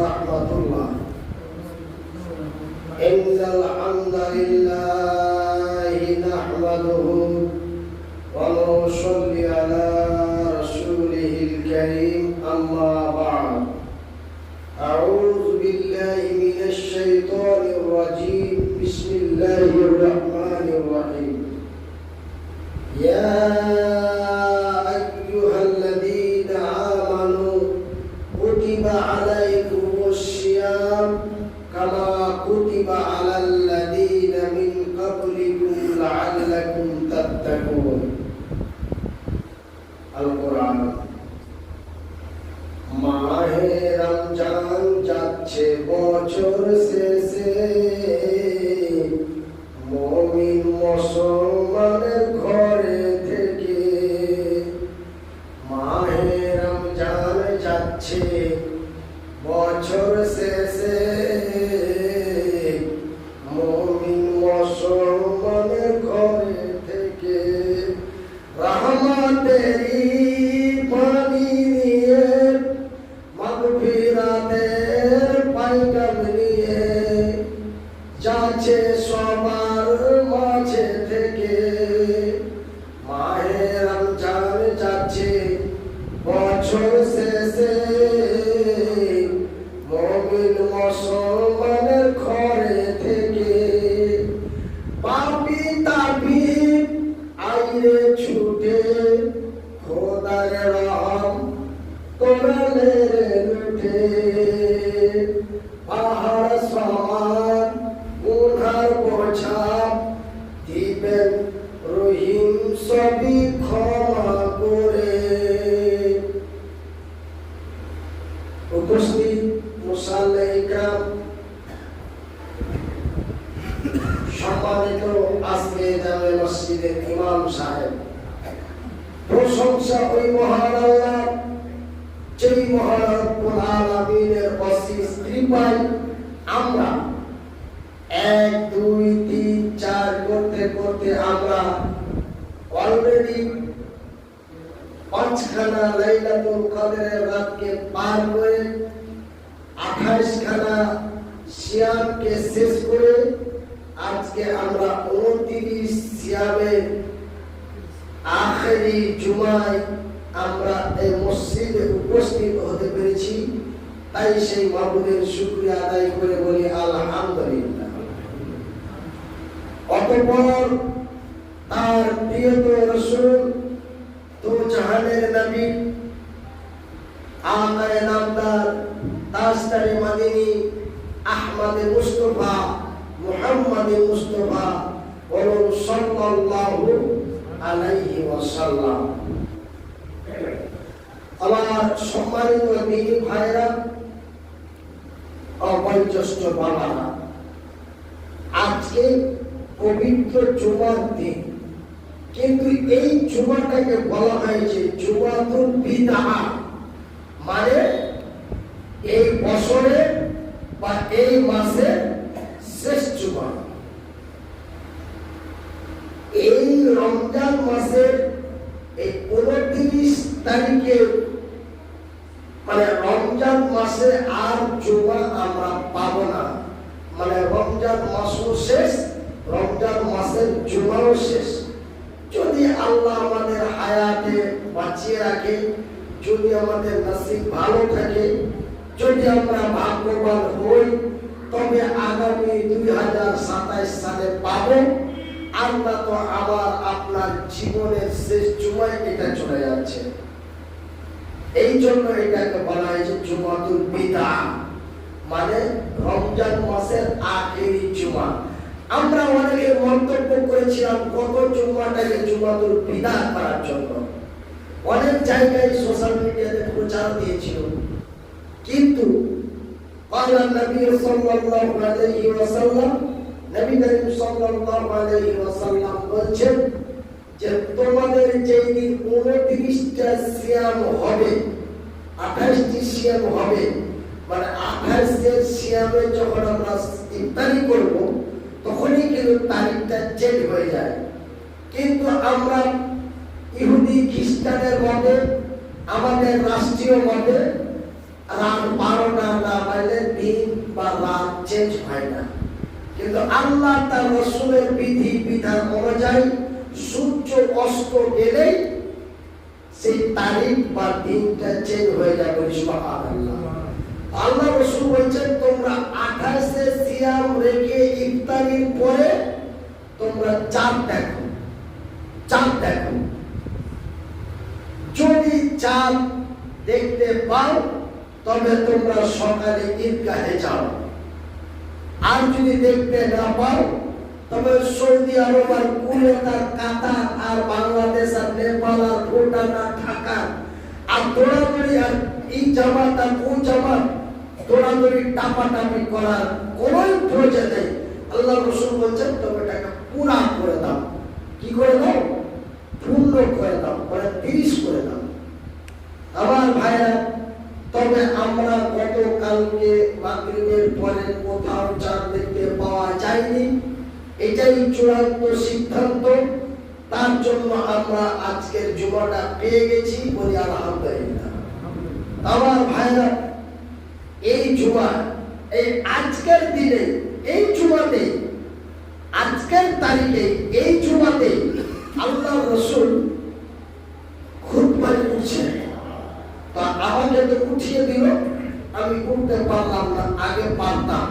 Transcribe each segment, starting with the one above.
rahmatullah. Innal hamdalillahi nahmaduhu wa nusalli ala rasulihil karim, amma ba'd. A'udzu billahi minasy syaithanir rajim. Bismillahirrahmanirrahim. Ya ayyuhalladzina amanu kutiba alaikumus syiyam kama kutiba alal ladzina min qablikum la'allakum tattaqun. Al-Quran. মাহে রমজান যাচ্ছে বছর শেষে, মুমিন মুসলমানের ঘরে থেকে। মাহে রমজান যাচ্ছে বছর শেষে, মুমিন মুসলমানের ঘরে থেকে। রহমতেরই পানি নিয়ে, মাগফিরাতের পায়গাম নিয়ে যাচ্ছে সবার মাঝে থেকে। মাহে রমজান যাচ্ছে বছর শেষে, মুমিন মুসলমানের ঘরে থেকে। পাপী তাপী আইরে ছুটে, খোদার রহম কোরআনে লুটে। পাহাড় সমান গুনার বোঝা দিবেন রহিম সবই ক্ষমা করে। উপস্থিত মুসাল্লি کرام, সম্মানিত আজকে জামে মসজিদের ইমাম সাহেব, প্রশংসা ওই মহান আল্লাহ যেই মহান রব্বুল আলামিনের অশেষ কৃপায় আমরা 1 2 3 4 করতে করতে আমরা অলরেডি 5খানা লাইলাতুল কদরের রাতকে পার করে 28খানা সিয়ামকে শেষ করে আজকে আমরা 29 সিয়ামের আখেরি জুমায় আমরা এই মসজিদে উপস্থিত হতে পেরেছি। তাই সেই মাবুদের শুকরিয়া আদায় করে বলি আলহামদুলিল্লাহ। অতঃপর তার প্রিয়তম রাসূল দু জাহানের নবী আকায়ে নামদার তাজদারে মদিনী আহমদে মুস্তাফা মুহাম্মদে মুস্তাফা বলুন সাল্লাল্লাহু আলাইহি ওয়াসাল্লাম। আমার সম্মানিত দিনী ভাইরা, বয়োজ্যেষ্ঠ বাবারা, আজকে পবিত্র জুমার দিন, কিন্তু এই জুমাটাকে বলা হয়েছে জুমাতুল বিদআ, মানে এই বছরে বা এই মাসে শেষ জুমা। এই রমজান মাসের এই 29 তারিখে, মানে রমজান মাসে আর জুমা আমরা পাবো না, মানে রমজান মাসও শেষ, রমজান মাসের জুমাও শেষ। যদি আল্লাহ আমাদের হায়াতে বাঁচিয়ে রাখে, যদি আমাদের নসিব ভালো থাকে, যদি আমরা ভাগ্যবান হই, তবে আগামী 2027 সালে পাবো। আমরা তো আবার আপনার জীবনের শেষ জুমায় এটা চলে যাচ্ছে। এই জন্য এটাকে বলা হয়েছে জুমাতুল বিদআ, মানে রমজান মাসের আখেরি জুমা। আমরা অনেকে মন্তব্য করেছিলাম গত জুমাটাকে জুমাতুল বিদআ করার জন্য, অনেক জায়গায় সোশ্যাল মিডিয়াতে প্রচার দিয়েছিল। কিন্তু আল্লাহ নবী সাল্লাল্লাহু আলাইহি ওয়াসাল্লাম, নবী করিম সাল্লাল্লাহু আলাইহি ওয়াসাল্লাম বলেছেন যে তোমাদের যেই দিন 29টা সিয়াম হবে, 28টি সিয়াম হবে, মানে 28 সিয়ামে যখন আমরা ইফতারি করব, তখনই কিন্তু তারিখটা চেঞ্জ হয়ে যায়। কিন্তু আমরা ইহুদি খ্রিস্টানের মতে, আমাদের রাষ্ট্রীয় মতে রাত 12টা না বা পারলে দিন বা রাত চেঞ্জ হয় না, কিন্তু আল্লাহ তার রাসূলের বিধি বিধান অনুযায়ী সূর্য অস্ত গেলেই সেই তারিখ বা দিনটা চেঞ্জ হয়ে যাবে। সুবহানাল্লাহ। আল্লাহ রাসূল বলেছেন, তোমরা 28-এ সিয়াম রেখে ইফতারির পরে তোমরা চাঁদ দেখো, চাঁদ দেখো। যদি চাঁদ দেখতে পাও তবে তোমরা সকালে ঈদগাহে যাও, আর যদি দেখতে না পাও তবে সৌদি আরব আর কুয়েত আর কাতার আর বাংলাদেশ আর নেপাল আর ভুটান আর ঢাকা আর দৌড়াদৌড়ি আর এই জামাত আর ও জামাত দৌড়াদৌড়ি টাপাটাপি করার কোনোই প্রয়োজন নেই। আল্লাহ রাসূল বলছেন, তবে এটাকে পুরা করে দাও। কি করে দাও? পূর্ণ করে দাও, মানে 30 করে দাও। আমার ভাইরা, তবে আমরা গতকালকে মাগরিবের পরে কোথাও চাঁদ দেখতে পাওয়া যায়নি, এটাই চূড়ান্ত সিদ্ধান্ত। তার জন্য আমরা আজকের জুমাটা পেয়ে গেছি, বলি আলহামদুলিল্লাহ। আমার ভাইরা, এই জুমা, এই আজকের দিনে, এই জুমাতে, আজকের তারিখে, এই জুমাতে আল্লাহ রাসূল খুতবা দিচ্ছেন। তা আমাকে তো উঠিয়ে দিল, আমি উঠতে পারলাম না, আগে পারতাম,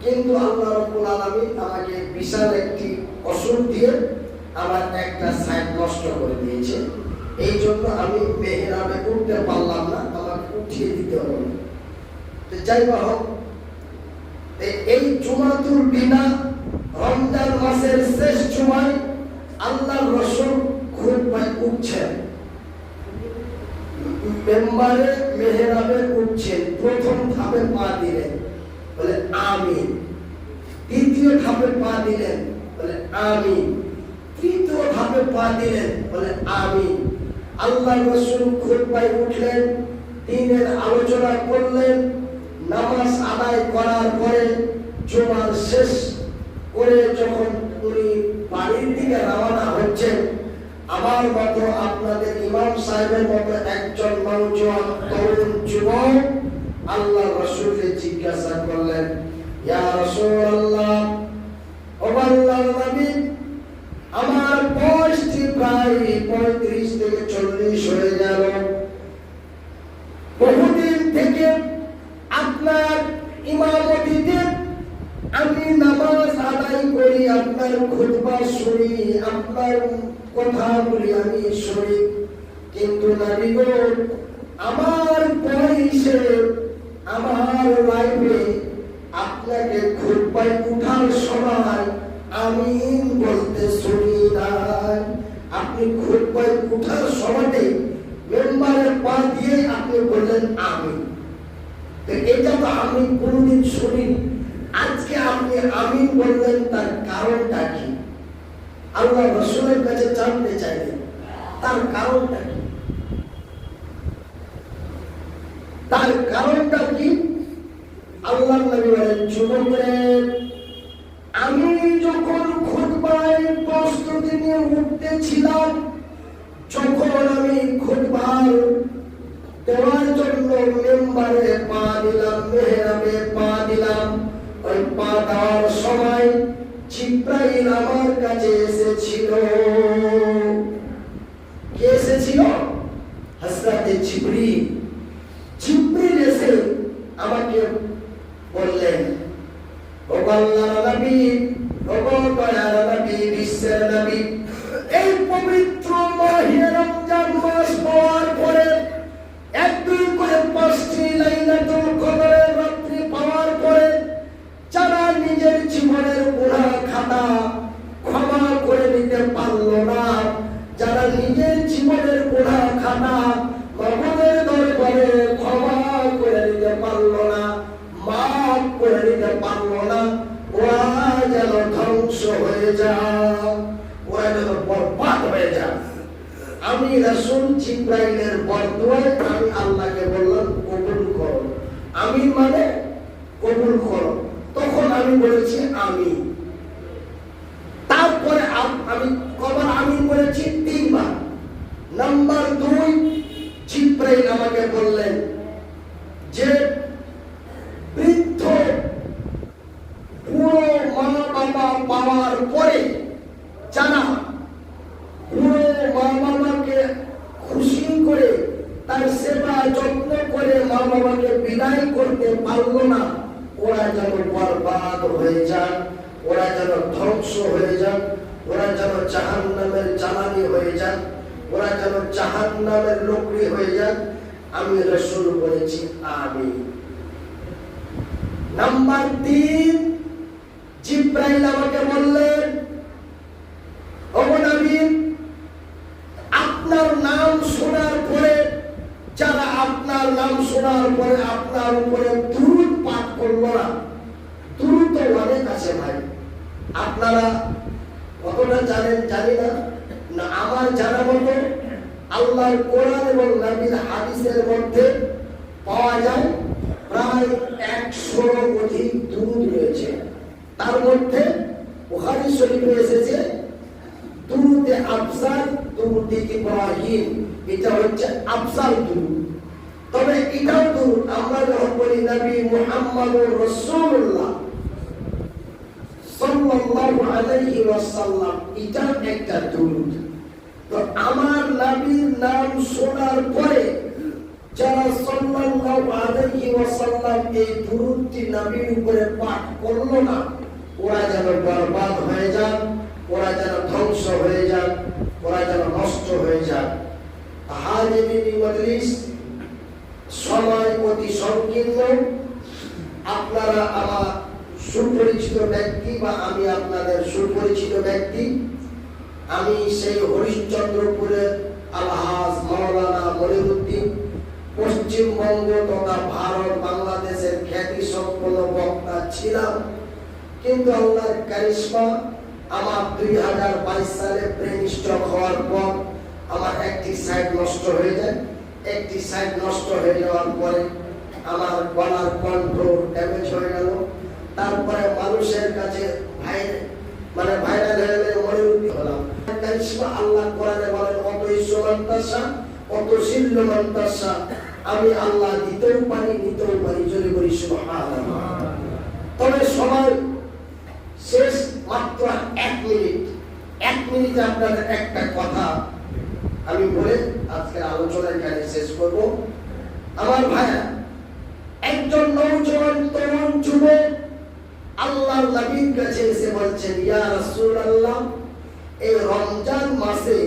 কিন্তু আল্লাহ রাব্বুল আলামিন আমাকে বিশাল একটি অসুখ দিয়ে আমার একটা সাইড নষ্ট করে দিয়েছে। এই জন্য আমি মেহরাবে উঠতে পারলাম না, আমাকে উঠিয়ে দিতে হলো। যাই হোক, এই জুমাতুল বিদা, রমজান মাসের শেষ জুমায় আল্লাহ রাসূল খুতবায় উঠছেন, মেম্বারে মেহরাবে উঠছেন। প্রথম ধাপে পা দিলেন, বলে আমিন। দ্বিতীয় ধাপে পা দিলেন, বলে আমিন। তৃতীয় ধাপে পা দিলেন, বলে আমিন। আল্লাহ রাসূল খুতবায় উঠলেন, দ্বীনের আলোচনা করলেন। নামাজ আদায় করার পরে জুমার শেষ করে যখন উনি বাড়ির দিকে রওনা হচ্ছেন, আমার মতো আপনাদের ইমাম সাহেবের মতো একজন নওজোয়ান তরুণ যুবক আল্লাহ রাসূলকে জিজ্ঞাসা করলেন, ইয়া রাসূলুল্লাহ, ও আল্লাহর নবী, আমার বয়সটি প্রায় 35 থেকে 40 হয়ে গেল। বহুদিন থেকে আপনার ইমামতিতে আমি নামাজ আদায় করি, আপনার খুতবা শুনি, আপনার কথাগুলি আমি শুনি, কিন্তু নবী গো, আমার বয়সে, আমার লাইফে আপনাকে খুতবায় উঠার সময় আমিন বলতে শুনি নাই। আপনি খুতবায় উঠার সময়তে মেম্বারের পা দিয়ে আপনি বললেন আমিন। এটা তো আমি কোনদিন শুনিনি, আজকে আপনি আমিন বললেন, তার কারণটা কি? আল্লাহ রাসূলের কাছে জানতে চাইলেন তার কারণটা কি। তার কারণটা কি? আল্লাহ নবী বলেন, যুবকের, আমি যখন খুতবায় প্রস্তুতি নিয়ে উঠতেছিলাম, যখন আমি খুতবার দেওয়ার জন্য মেম্বারে পা দিলাম, মেহরাবে পা দিলাম, ওই পা দেওয়ার সময় জিবরাইল আমার কাছে এসেছিল। কে এসেছিল? হযরত জিবরিল। জিবরিল এসে আমাকে বললেন, ও আল্লাহর নবী, ও দয়ার নবী, বিশ্বের নবী, এই পবিত্র মাহে রমজান মাস পাওয়ার পরে, 1-2 করে 5টি লাইলাতুল কদরের রাত্রি পাওয়ার পরে, যারা নিজের জীবনের গুনাহ খাতা ক্ষমা করে নিতে পারল না, যারা নিজের জীবনের গুনাহ খাতা মাহবুবের দরবারে ক্ষমা করে নিতে পারল না, মাফ করে নিতে পারল না, ওরা যেন ধ্বংস হয়ে যায়, ওরা যেন বরবাদ হয়ে যায়। আমি রাসূল জিবরাইলের বরদোয়ায় আমি আল্লাহকে বললাম, কবুল করো। আমিন মানে কবুল করো। তখন আমি বলেছি আমিন। তারপরে আমি কবার আমিন বলেছি? 3 বার। নাম্বার 2, জিবরাইল আমাকে বললেন যে বিদায় করতে পারলো না, ওরা যেন বরবাদ হয়ে যান, ওরা যেন ধ্বংস হয়ে যান, ওরা যেন জাহান্নামের জ্বালানি হয়ে যান, ওরা যেন জাহান্নামের লোকরি হয়ে যান। আমি রাসূল বলেছি আমিন। নাম্বার 3, জিবরাইল আমাকে বললেন, ওগো নবী, আপনার নাম শোনার পরে যারা আপনার নাম শোনার পরে আপনার উপরে দুরূদ পাঠ করলো না, দুরূদ তো অনেক আছে ভাই, আপনারা কতটা জানেন জানি না, না আমার জানা মতো আল্লাহর কোরআন এবং নবীর হাদিসের মধ্যে পাওয়া যায় প্রায় 100 অধিক দুরূদ রয়েছে। তার মধ্যে বুখারী শরীফে এসেছে দুরূদে আফজাল, দুরূদে ইব্রাহিম, এটা হচ্ছে আফজাল দুরূদ। তবে এটাও দুরূদ আমরা যখন বলি নবী মুহাম্মদুর রাসূলুল্লাহ সাল্লাল্লাহু আলাইহি ওয়াসাল্লাম, এটা একটা দুরূদ। তো আমার নবীর নাম শোনার পরে যারা সাল্লাল্লাহু আলাইহি ওয়াসাল্লাম এই দুরূদটি নবীর উপরে পাঠ করলো না, ওরা যেন বরবাদ হয়ে যান, ওরা যেন ধ্বংস হয়ে যান, ওরা যেন নষ্ট হয়ে যান। হাজিরিন মজলিস, সময় অতি সংকীর্ণ। আপনারা আমার সুপরিচিত ব্যক্তি বা আমি আপনাদের সুপরিচিত ব্যক্তি। আমি সেই হরিশ্চন্দ্রপুরের আলহাজ মাওলানা মনিরুদ্দিন, পশ্চিমবঙ্গ তথা ভারত বাংলাদেশের খ্যাতি সম্পন্ন বক্তা ছিলাম, কিন্তু আল্লাহর কারিশমা আমার 2022 সালে ব্রেন স্ট্রোক হওয়ার পর আমার একটি সাইড নষ্ট হয়ে যায়। একটি সাইড নষ্ট হয়ে যাওয়ার পরে আমার গলার কণ্ঠ ড্যামেজ হয়ে গেল। তারপরে মানুষের কাছে ভাইরাল হয়ে গেলে মনিরুদ্দিন হলাম। কারিশমা আল্লাহ কোরআনে বলেন, অত ঈশ্বরমন্তাসা অত শিল্যমন্তাসা, আমি আল্লাহ দিতেও পারি নিতেও পারি, জোরে বলি সুবহানাল্লাহ। তবে সময় শেষ, মাত্র 1 মিনিট। 1 মিনিটে আপনাদের একটা কথা আমি বলে আজকের আলোচনা এখানে শেষ করব। আমার ভাইয়া, একজন নওজোয়ান তরুণ যুবক আল্লাহর নবীর কাছে এসে বলছেন, ইয়া রাসূলুল্লাহ, এই রমজান মাসে,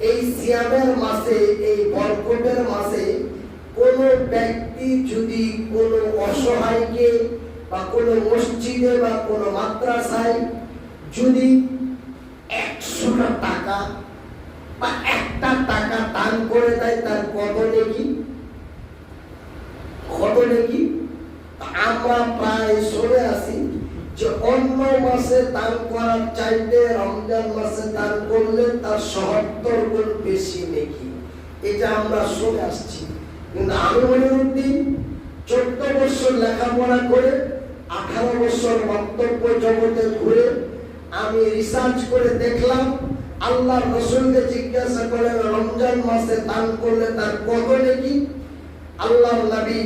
এই সিয়ামের মাসে, এই বরকতের মাসে কোন ব্যক্তি যদি কোন অসহায়কে বা কোন মসজিদে বা কোন মাদ্রাসায় যদি 100 টাকা বা 1টা টাকা দান করে দেয়, তার কত নেকি? কত নেকি? আমরা প্রায় শুনে আসি যে অন্য মাসে দান করার চাইতে রমজান মাসে দান করলে তার ৭০ গুণ বেশি নেকি, এটা আমরা শুনে আসছি। কিন্তু আমি মনিরুদ্দিন 14 বছর লেখাপড়া করে 18 বছর বক্তব্য জগতে ঘুরে আমি রিসার্চ করে দেখলাম, আল্লাহর রাসূলকে জিজ্ঞাসা করে রমজান মাসে দান করলে তার কত নেকি? আল্লাহর নবী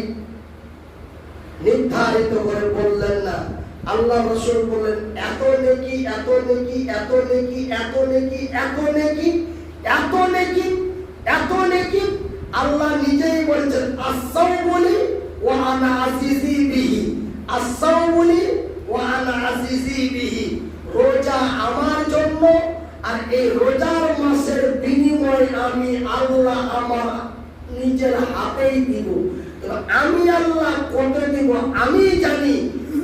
নির্ধারিত করে বললেন না। আল্লাহর রাসূল বললেন, এত নেকি, এত নেকি, এত নেকি, এত নেকি, এত নেকি, এত নেকি, এত নেকি। আল্লাহ নিজেই বলেছেন, আস-সাওমুলি ওয়া আনা আজিজি বিহি, আস-সাওমুলি ওয়া আনা আজিজি বিহি, রোজা আমার জন্য আর এই রোজার মাসের বিনিময় আমি আল্লাহ আমার নিজের হাতেই দিব। আমি আল্লাহ কত দিব আমি জানি,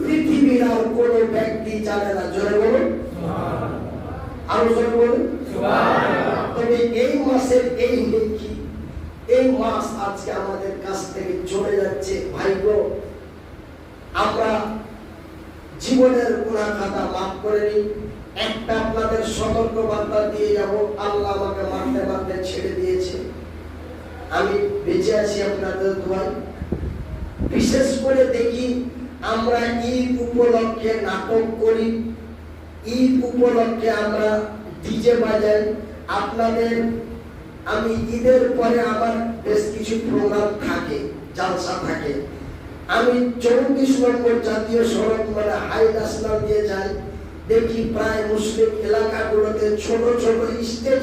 পৃথিবীর আর কোন ব্যক্তি জানে না। জোরে বলুন সুবহানাল্লাহ, আরো জোরে বলুন সুবহানাল্লাহ। তবে এই মাসের এই নেকি, এই মাস আজকে আমাদের কাছ থেকে চলে যাচ্ছে। ভাইগো, আমরা জীবনের গুনাহ খাতা মাফ করে নিই। একটা আপনাদের সতর্ক বার্তা দিয়ে যাব, আল্লাহ আমাকে মারতে মারতে ছেড়ে দিয়েছে, আমি বেঁচে আছি আপনাদের দোয়ায়। বিশেষ করে দেখি আমরা ঈদ উপলক্ষে নাটক করি, ঈদ উপলক্ষে আমরা ডিজে বাজাই। আপনাদের আমি ঈদের পরে আমার বেশ কিছু প্রোগ্রাম থাকে, জালসা থাকে। আমি 34 নম্বর জাতীয় সড়ক হাই ন্যাশনাল দিয়ে যাই, দেখি প্রায় মুসলিম এলাকাগুলোতে ছোট ছোট স্টেজ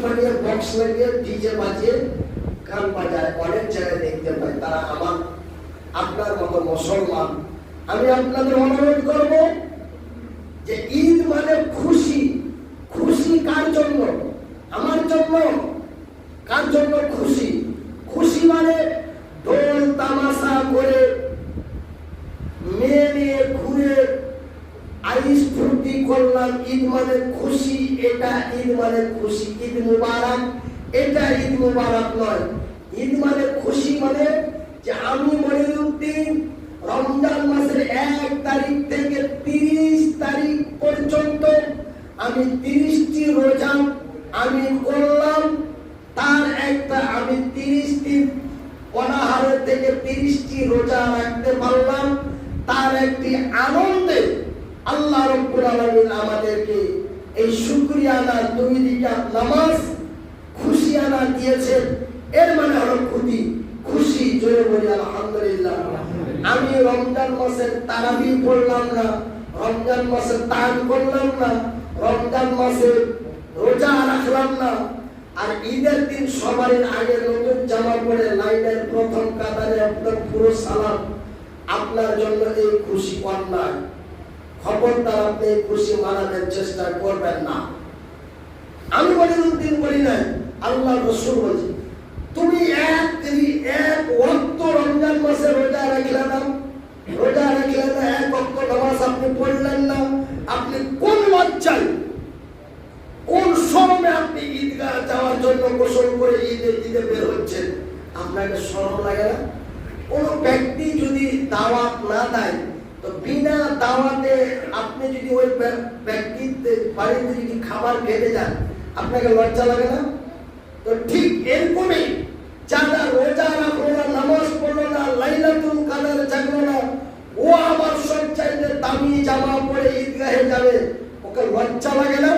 বানিয়ে বক্স লাগিয়ে ডিজে বাজিয়ে গান বাজায় অনেক জায়গায় দেখতে পাই, তারা আমার আপনার মতো মুসলমান। আমি আপনাদের অনুরোধ করব যে ঈদ মানে খুশি। খুশি কার জন্য? আমার জন্য। কার জন্য খুশি? খুশি মানে ঢোল তামাশা করে মেয়ে নিয়ে ঘুরে আইস ফুর্তি করলাম, ঈদ মানে খুশি। এটা ঈদ মানে খুশি। ঈদ মুবারক, এটা ঈদ মুবারক নয়। ঈদ মানে খুশি মানে যে আমি মনিরুদ্দিন রমজান মাসের 1 তারিখ থেকে 30 তারিখ পর্যন্ত আমি 30টি রোজা আমি করলাম। তার একটা আমি 30টি অনাহারের থেকে 30টি রোজা রাখতে পারলাম। তার একটি আনন্দে আল্লাহ রাব্বুল আলামিন আমাদেরকে এই শুকরিয়া আনা 2 রাকাত নামাজ খুশি আনা দিয়েছেন। এর মানে হলো খুশি। জোরে বলি আলহামদুলিল্লাহ। আমি রমজান মাসের তারাবি পড়লাম না, রমজান মাসে দান করলাম না, রমজান মাসে রোজা রাখলাম না, আর ঈদের দিন সবার আগে নতুন জামা পরে লাইনের প্রথম কাতারে আপনার পুরো সালাম, আপনার জন্য এই খুশি অন্যায়। খবরদার আপনি এই খুশি মানানোর চেষ্টা করবেন না। আমি মনিরুদ্দিন বলি নাই, আল্লাহ রাসূল বলেছে তুমি এক ওয়াক্ত রমজান মাসে রোজা রাখলে না, এক ওয়াক্ত নামাজ আপনি পড়লেন না, আপনি কোন লজ্জায় কোন শরমে আপনি ঈদগাহ যাওয়ার জন্য গোসল করে ঈদে বের হচ্ছেন? আপনাকে শরম লাগে না? কোন ব্যক্তি যদি দাওয়াত না দেয় তো বিনা দাওয়াতে আপনি যদি ওই ব্যক্তির বাড়িতে যদি খাবার খেতে যান, আপনাকে লজ্জা লাগে না? তো ঠিক এরকমই যারা রোজা রাখলো না, নামাজ পড়লো না, লাইলাতুল কদর জাগলো না, ও আবার সবচাইতে দামি জামা পরে ঈদগাহে যাবে, ওকে লজ্জা লাগে না?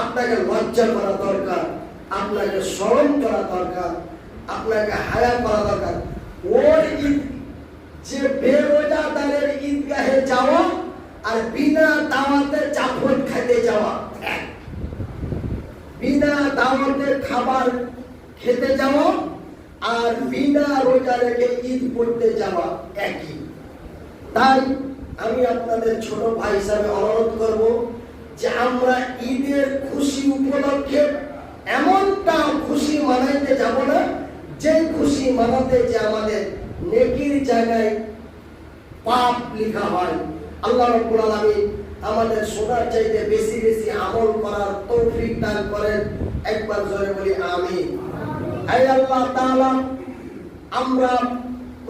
আপনাকে লজ্জা করা দরকার, আপনাকে শরম করা দরকার, আপনাকে হায়া করা দরকার। ওর ঈদ যে বেরোজাদারের ঈদগাহে যাওয়া আর বিনা দাওয়াতে জাফর খেতে যাওয়া, বিনা দাওয়াতে খাবার খেতে যাওয়া আর বিনা রোজা রেখে ঈদ পড়তে যাওয়া একই। তাই আমি আপনাদের ছোট ভাই হিসাবে অনুরোধ করব যে আমরা ঈদের খুশি উপলক্ষে এমনটা খুশি মানাইতে যাব না যে খুশি মানাতে যে আমাদের নেকির জায়গায় পাপ লেখা হয়। আল্লাহ রাব্বুল আলামিন আমাদের শোনার চাইতে বেশি বেশি আমল করার তৌফিক দান করেন। একবার জোরে বলি আমিন। আয় আল্লাহ তাআলা, আমরা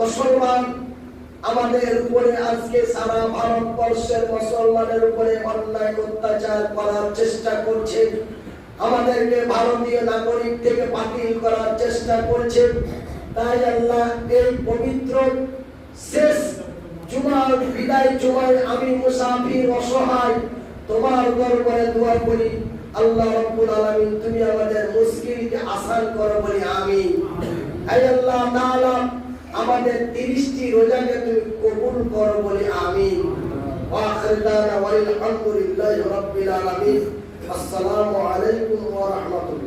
মুসলমান, আমাদের উপরে আজকে সারা ভারতবর্ষের মুসলমানের উপরে অন্যায় অত্যাচার করার চেষ্টা করছে, আমাদেরকে ভারতীয় নাগরিক থেকে বাতিল করার চেষ্টা করছে। তাই আল্লাহ এই পবিত্র শেষ জুমার বিদায় জুমায় আমি মুসাফির অসহায় তোমার দরবারে দোয়া করি, আল্লাহ রাব্বুল আলামিন তুমি আমাদের মুশকিলকে আসান করো বলি আমিন। হে আল্লাহ তাআলা, আমাদের 30টি রোজাকে তুমি কবুল করো বলি আমিন। ওয়া আখিরু দাওয়ানা ওয়া আলহামদুলিল্লাহি রাব্বিল আলামিন। আসসালামু আলাইকুম ওয়া রাহমাতুল্লাহ।